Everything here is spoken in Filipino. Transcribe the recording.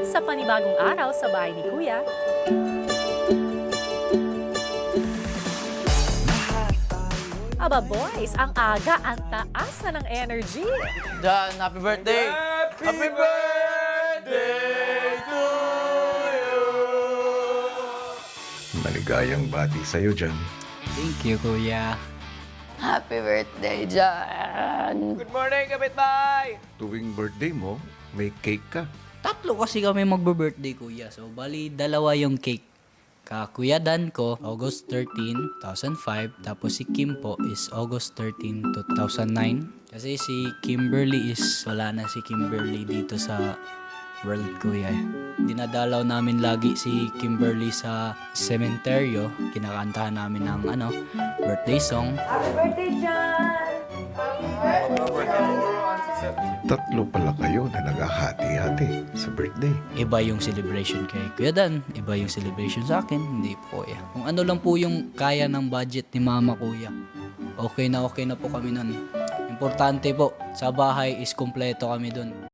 sa panibagong araw sa bahay ni Kuya. Aba boys, ang aga, ang taas na ng energy. Jan, happy birthday! Happy birthday to you! Maligayang bati sa'yo dyan. Thank you, Kuya. Happy birthday, Jan! Good morning, kapitbahay! Tuwing birthday mo, may cake ka. Tatlo kasi kami magbe-birthday, Kuya. So, bali, dalawa yung cake. Kuya Dan ko, August 13, 2005. Tapos si Kim po is August 13, 2009. Kasi si Kimberly is, wala na si Kimberly dito sa world, Kuya. Dinadalaw namin lagi si Kimberly sa sementeryo. Kinakantahan namin ng birthday song. Tatlo pala kayo na naghahati-hati sa birthday. Iba yung celebration kay Kuya Dan, iba yung celebration sa akin, hindi po, Kuya. Kung ano lang po yung kaya ng budget ni Mama, Kuya. Okay na po kami nun. Importante po, sa bahay is kumpleto kami dun.